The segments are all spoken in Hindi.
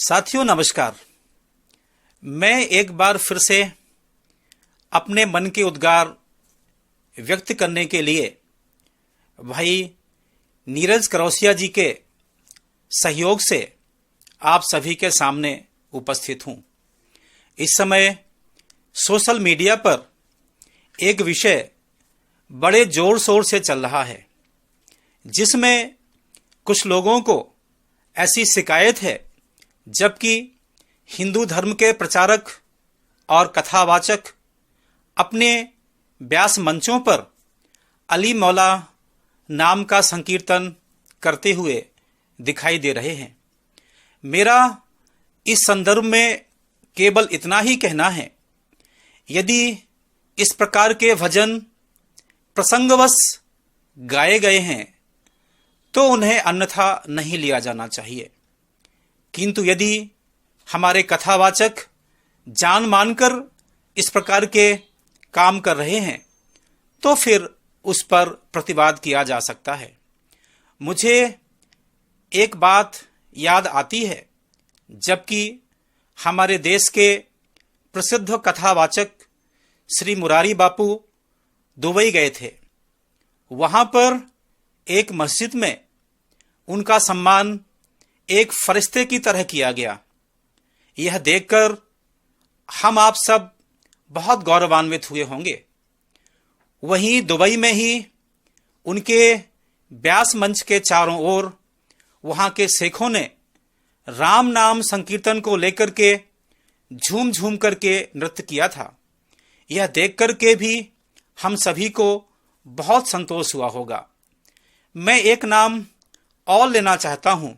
साथियों नमस्कार। मैं एक बार फिर से अपने मन के उद्गार व्यक्त करने के लिए भाई नीरज करौसिया जी के सहयोग से आप सभी के सामने उपस्थित हूं। इस समय सोशल मीडिया पर एक विषय बड़े जोर शोर से चल रहा है, जिसमें कुछ लोगों को ऐसी शिकायत है जबकि हिंदू धर्म के प्रचारक और कथावाचक अपने व्यास मंचों पर अली मौला नाम का संकीर्तन करते हुए दिखाई दे रहे हैं। मेरा इस संदर्भ में केवल इतना ही कहना है, यदि इस प्रकार के भजन प्रसंगवश गाए गए हैं तो उन्हें अन्यथा नहीं लिया जाना चाहिए, किंतु यदि हमारे कथावाचक जान मानकर इस प्रकार के काम कर रहे हैं तो फिर उस पर प्रतिवाद किया जा सकता है। मुझे एक बात याद आती है, जबकि हमारे देश के प्रसिद्ध कथावाचक श्री मुरारी बापू दुबई गए थे। वहां पर एक मस्जिद में उनका सम्मान एक फरिश्ते की तरह किया गया। यह देखकर हम आप सब बहुत गौरवान्वित हुए होंगे। वहीं दुबई में ही उनके व्यास मंच के चारों ओर वहां के शेखों ने राम नाम संकीर्तन को लेकर के झूम झूम करके नृत्य किया था। यह देखकर के भी हम सभी को बहुत संतोष हुआ होगा। मैं एक नाम और लेना चाहता हूं,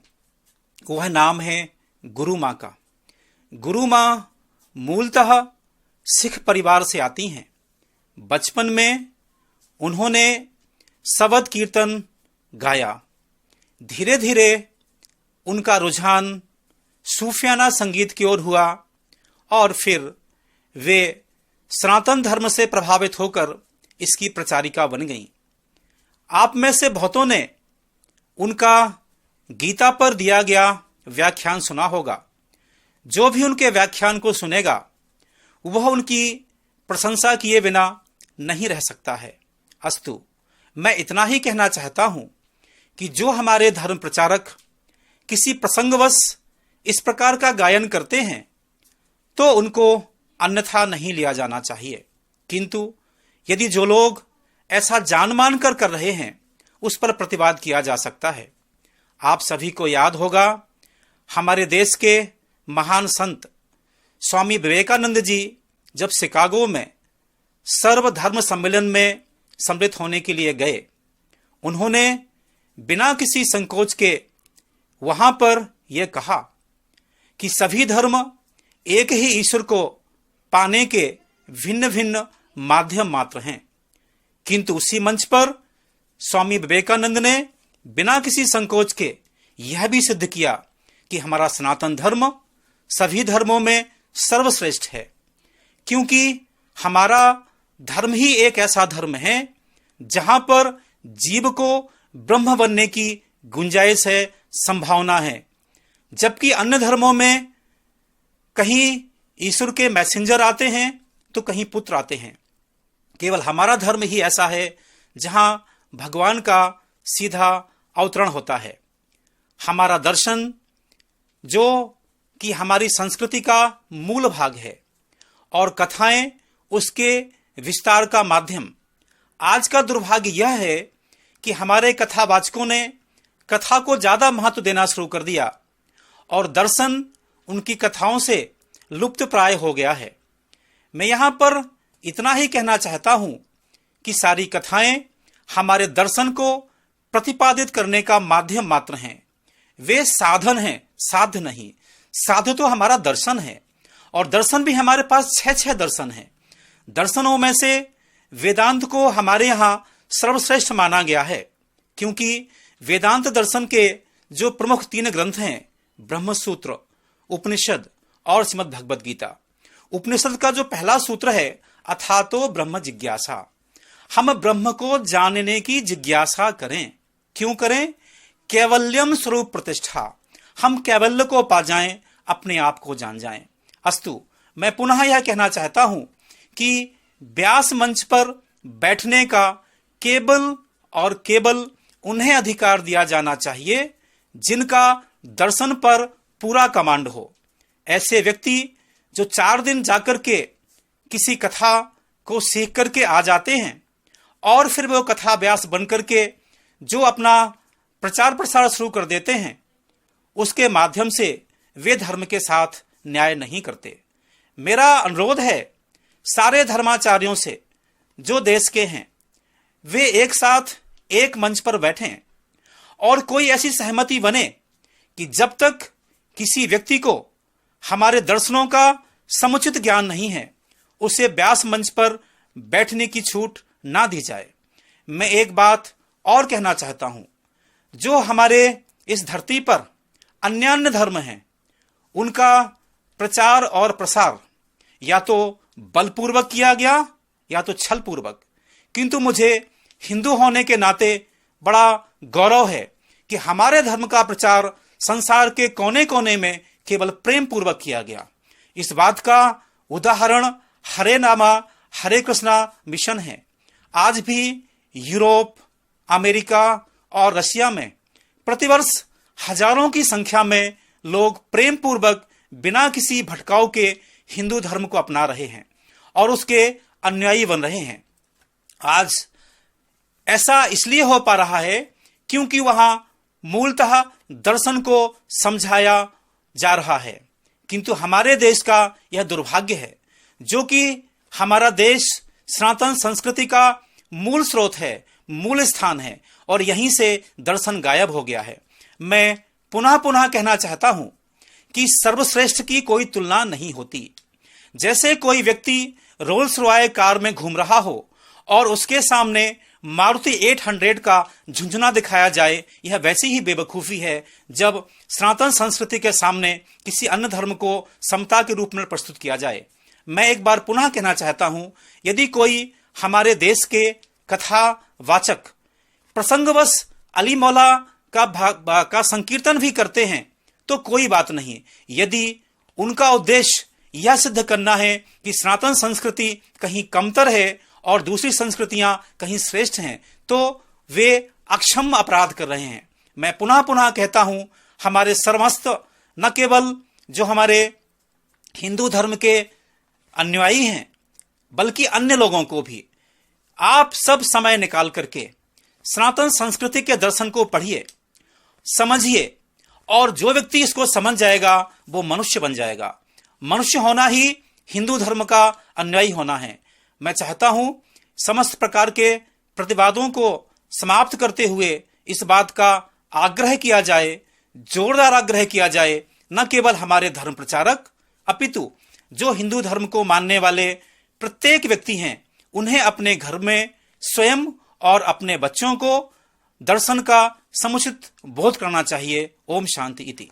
वह नाम है गुरु माँ का। गुरु माँ मूलतः सिख परिवार से आती हैं। बचपन में उन्होंने शबद कीर्तन गाया। धीरे धीरे उनका रुझान सूफियाना संगीत की ओर हुआ और फिर वे सनातन धर्म से प्रभावित होकर इसकी प्रचारिका बन गईं। आप में से बहुतों ने उनका गीता पर दिया गया व्याख्यान सुना होगा। जो भी उनके व्याख्यान को सुनेगा वह उनकी प्रशंसा किए बिना नहीं रह सकता है। अस्तु, मैं इतना ही कहना चाहता हूं कि जो हमारे धर्म प्रचारक किसी प्रसंगवश इस प्रकार का गायन करते हैं तो उनको अन्यथा नहीं लिया जाना चाहिए, किंतु यदि जो लोग ऐसा जानमान कर रहे हैं उस पर प्रतिवाद किया जा सकता है। आप सभी को याद होगा, हमारे देश के महान संत स्वामी विवेकानंद जी जब शिकागो में सर्वधर्म सम्मेलन में सम्मिलित होने के लिए गए, उन्होंने बिना किसी संकोच के वहां पर यह कहा कि सभी धर्म एक ही ईश्वर को पाने के भिन्न भिन्न माध्यम मात्र हैं, किंतु उसी मंच पर स्वामी विवेकानंद ने बिना किसी संकोच के यह भी सिद्ध किया कि हमारा सनातन धर्म सभी धर्मों में सर्वश्रेष्ठ है, क्योंकि हमारा धर्म ही एक ऐसा धर्म है जहां पर जीव को ब्रह्म बनने की गुंजाइश है, संभावना है। जबकि अन्य धर्मों में कहीं ईश्वर के मैसेंजर आते हैं तो कहीं पुत्र आते हैं। केवल हमारा धर्म ही ऐसा है जहां भगवान का सीधा अवतरण होता है। हमारा दर्शन, जो कि हमारी संस्कृति का मूल भाग है, और कथाएं उसके विस्तार का माध्यम। आज का दुर्भाग्य यह है कि हमारे कथावाचकों ने कथा को ज्यादा महत्व देना शुरू कर दिया और दर्शन उनकी कथाओं से लुप्त प्राय हो गया है। मैं यहां पर इतना ही कहना चाहता हूं कि सारी कथाएं हमारे दर्शन को प्रतिपादित करने का माध्यम मात्र हैं। वे साधन हैं, साध्य नहीं। साध्य तो हमारा दर्शन है, और दर्शन भी हमारे पास छह दर्शन हैं। दर्शनों में से वेदांत को हमारे यहां सर्वश्रेष्ठ माना गया है, क्योंकि वेदांत दर्शन के जो प्रमुख 3 ग्रंथ हैं, ब्रह्मसूत्र, उपनिषद और श्रीमद् भगवद गीता। उपनिषद का जो पहला सूत्र है, अथातो ब्रह्म जिज्ञासा, हम ब्रह्म को जानने की जिज्ञासा करें। क्यों करें? कैवल्यम स्वरूप प्रतिष्ठा, हम कैवल्य को पा जाएं, अपने आप को जान जाएं। अस्तु, मैं पुनः यह कहना चाहता हूं कि व्यास मंच पर बैठने का केवल और केवल उन्हें अधिकार दिया जाना चाहिए जिनका दर्शन पर पूरा कमांड हो। ऐसे व्यक्ति जो 4 दिन जाकर के किसी कथा को सीख करके आ जाते हैं और फिर वो कथा व्यास बन करके जो अपना प्रचार प्रसार शुरू कर देते हैं, उसके माध्यम से वे धर्म के साथ न्याय नहीं करते। मेरा अनुरोध है सारे धर्माचार्यों से जो देश के हैं, वे एक साथ एक मंच पर बैठें और कोई ऐसी सहमति बने कि जब तक किसी व्यक्ति को हमारे दर्शनों का समुचित ज्ञान नहीं है, उसे व्यास मंच पर बैठने की छूट ना दी जाए। मैं एक बात और कहना चाहता हूं, जो हमारे इस धरती पर अन्य धर्म हैं, उनका प्रचार और प्रसार या तो बलपूर्वक किया गया या तो छल पूर्वक, किंतु मुझे हिंदू होने के नाते बड़ा गौरव है कि हमारे धर्म का प्रचार संसार के कोने कोने में केवल प्रेम पूर्वक किया गया। इस बात का उदाहरण हरे नामा हरे कृष्णा मिशन है। आज भी यूरोप, अमेरिका और रशिया में प्रतिवर्ष हजारों की संख्या में लोग प्रेम पूर्वक बिना किसी भटकाव के हिंदू धर्म को अपना रहे हैं और उसके अनुयायी बन रहे हैं। आज ऐसा इसलिए हो पा रहा है क्योंकि वहां मूलतः दर्शन को समझाया जा रहा है। किंतु हमारे देश का यह दुर्भाग्य है, जो कि हमारा देश सनातन संस्कृति का मूल स्रोत है, मूल स्थान है, और यहीं से दर्शन गायब हो गया है। मैं पुनः पुनः कहना चाहता हूं कि सर्वश्रेष्ठ की कोई तुलना नहीं होती। जैसे कोई व्यक्ति रोल्स रॉय कार में घूम रहा हो और उसके सामने मारुति 800 का झुंझुना दिखाया जाए, यह वैसी ही बेवकूफी है जब सनातन संस्कृति के सामने किसी अन्य धर्म को समता के रूप में प्रस्तुत किया जाए। मैं एक बार पुनः कहना चाहता हूं, यदि कोई हमारे देश के कथा वाचक प्रसंगवश अली मौला का संकीर्तन भी करते हैं तो कोई बात नहीं। यदि उनका उद्देश्य यह सिद्ध करना है कि सनातन संस्कृति कहीं कमतर है और दूसरी संस्कृतियां कहीं श्रेष्ठ हैं, तो वे अक्षम्य अपराध कर रहे हैं। मैं पुनः पुनः कहता हूं, हमारे सर्वस्व न केवल जो हमारे हिंदू धर्म के अनुयायी हैं, बल्कि अन्य लोगों को भी आप सब समय निकाल करके सनातन संस्कृति के दर्शन को पढ़िए, समझिए, और जो व्यक्ति इसको समझ जाएगा वो मनुष्य बन जाएगा। मनुष्य होना ही हिंदू धर्म का अनुयायी होना है। मैं चाहता हूं समस्त प्रकार के प्रतिवादों को समाप्त करते हुए इस बात का आग्रह किया जाए, जोरदार आग्रह किया जाए, न केवल हमारे धर्म प्रचारक अपितु जो हिंदू धर्म को मानने वाले प्रत्येक व्यक्ति हैं, उन्हें अपने घर में स्वयं और अपने बच्चों को दर्शन का समुचित बोध करना चाहिए। ओम शांति इति।